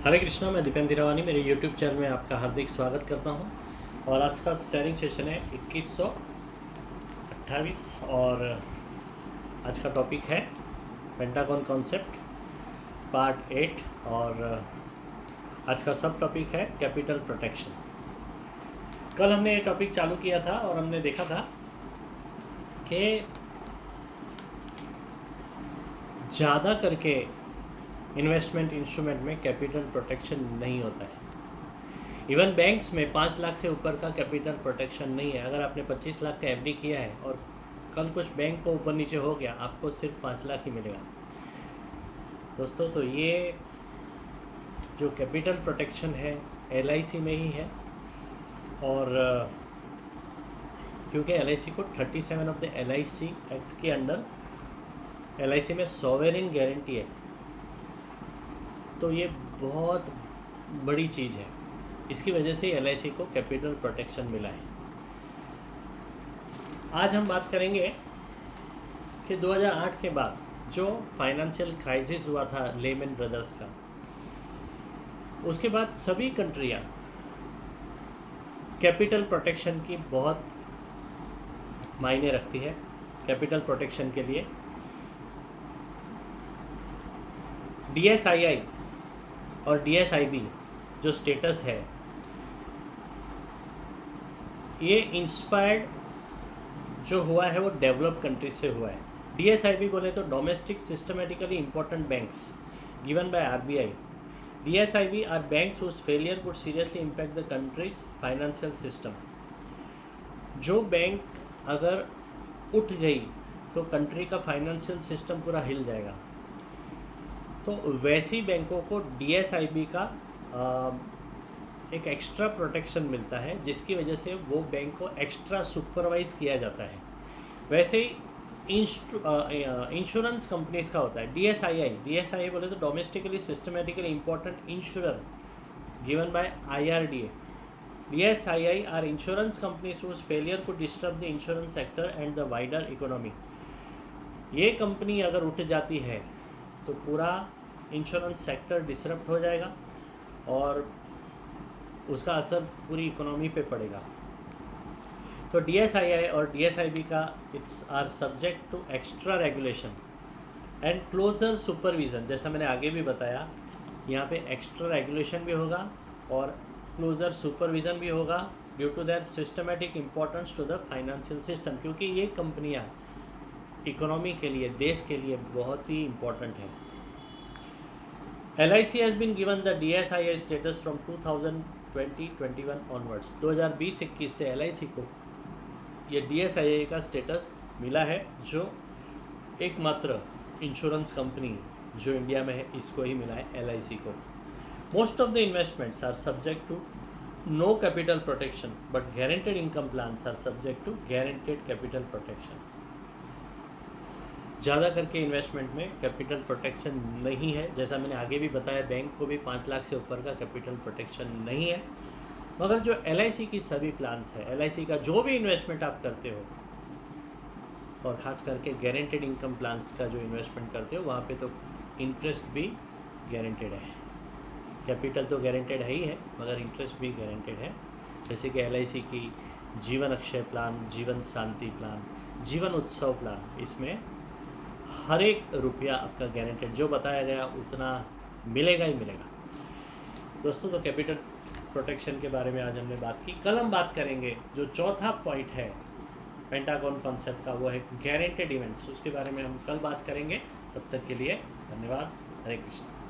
हरे कृष्णा, मैं दीपेंद्र रावानी मेरे YouTube channel में आपका हार्दिक स्वागत करता हूं। और आज का शेयरिंग सेशन है 2128 और आज का टॉपिक है पेंटागन कॉन्सेप्ट पार्ट 8 और आज का सब टॉपिक है कैपिटल प्रोटेक्शन। कल हमने ये टॉपिक चालू किया था और हमने देखा था कि ज़्यादा करके इन्वेस्टमेंट इंस्ट्रूमेंट में कैपिटल प्रोटेक्शन नहीं होता है। इवन बैंक्स में 5 लाख से ऊपर का कैपिटल प्रोटेक्शन नहीं है। अगर आपने 25 लाख का एफडी किया है और कल कुछ बैंक को ऊपर नीचे हो गया, आपको सिर्फ 5 लाख ही मिलेगा दोस्तों। तो ये जो कैपिटल प्रोटेक्शन है LIC में ही है। और क्योंकि LIC को 37 ऑफ द LIC एक्ट के अंडर LIC में सॉवरेन गारंटी है, तो ये बहुत बड़ी चीज़ है। इसकी वजह से LIC को कैपिटल प्रोटेक्शन मिला है। आज हम बात करेंगे कि 2008 के बाद जो फाइनेंशियल क्राइसिस हुआ था लेमन ब्रदर्स का, उसके बाद सभी कंट्रियां कैपिटल प्रोटेक्शन की बहुत मायने रखती है। कैपिटल प्रोटेक्शन के लिए DSII और DSIB जो स्टेटस है, ये इंस्पायर्ड जो हुआ है वो डेवलप कंट्रीज से हुआ है। DSIB बोले तो domestic systematically important banks given by RBI। DSIB are banks whose failure could seriously impact the country's financial system. जो बैंक अगर उठ गई तो कंट्री का फाइनेंशियल सिस्टम पूरा हिल जाएगा। तो वैसी बैंकों को DSIB का एक एक्स्ट्रा प्रोटेक्शन मिलता है, जिसकी वजह से वो बैंक को एक्स्ट्रा सुपरवाइज किया जाता है। वैसे ही इंश्योरेंस कंपनीज का होता है DSII बोले तो domestically systematically important insurer given by IRDA। DSII are insurance companies whose failure could disturb the insurance sector and the wider economy. ये कंपनी अगर उठ जाती है तो पूरा इंश्योरेंस सेक्टर डिसरप्ट हो जाएगा और उसका असर पूरी इकोनॉमी पे पड़ेगा। तो DSII और DSIB का it's are subject to extra regulation and closer supervision. जैसा मैंने आगे भी बताया, यहाँ पे एक्स्ट्रा रेगुलेशन भी होगा और क्लोजर सुपरविज़न भी होगा due to their systematic importance to the financial system, क्योंकि ये कंपनियाँ इकोनॉमी के लिए, देश के लिए बहुत ही इम्पोर्टेंट है। LIC has been given the DSII status from 2020-21 onwards। 2020-21 से LIC को ये DSII का स्टेटस मिला है, जो एकमात्र इंश्योरेंस कंपनी जो इंडिया में है इसको ही मिला है, LIC को। Most of the investments are subject to no capital protection but guaranteed income plans are subject to guaranteed capital protection. ज़्यादा करके इन्वेस्टमेंट में कैपिटल प्रोटेक्शन नहीं है। जैसा मैंने आगे भी बताया, बैंक को भी 5 लाख से ऊपर का कैपिटल प्रोटेक्शन नहीं है। मगर जो LIC की सभी प्लान्स है, LIC का जो भी इन्वेस्टमेंट आप करते हो, और ख़ास करके गारंटेड इनकम प्लान्स का जो इन्वेस्टमेंट करते हो, वहाँ पे तो इंटरेस्ट भी गारंटेड है। कैपिटल तो गारंटेड है ही है, मगर इंटरेस्ट भी गारंटेड है। जैसे कि LIC की जीवन अक्षय प्लान, जीवन शांति प्लान, जीवन उत्सव प्लान, इसमें हर एक रुपया आपका गारंटेड, जो बताया गया उतना मिलेगा ही मिलेगा दोस्तों। तो कैपिटल प्रोटेक्शन के बारे में आज हमने बात की। कल हम बात करेंगे जो चौथा पॉइंट है पेंटागन कॉन्सेप्ट का, वो है गारंटेड इवेंट्स। उसके बारे में हम कल बात करेंगे। तब तक के लिए धन्यवाद। हरे कृष्ण।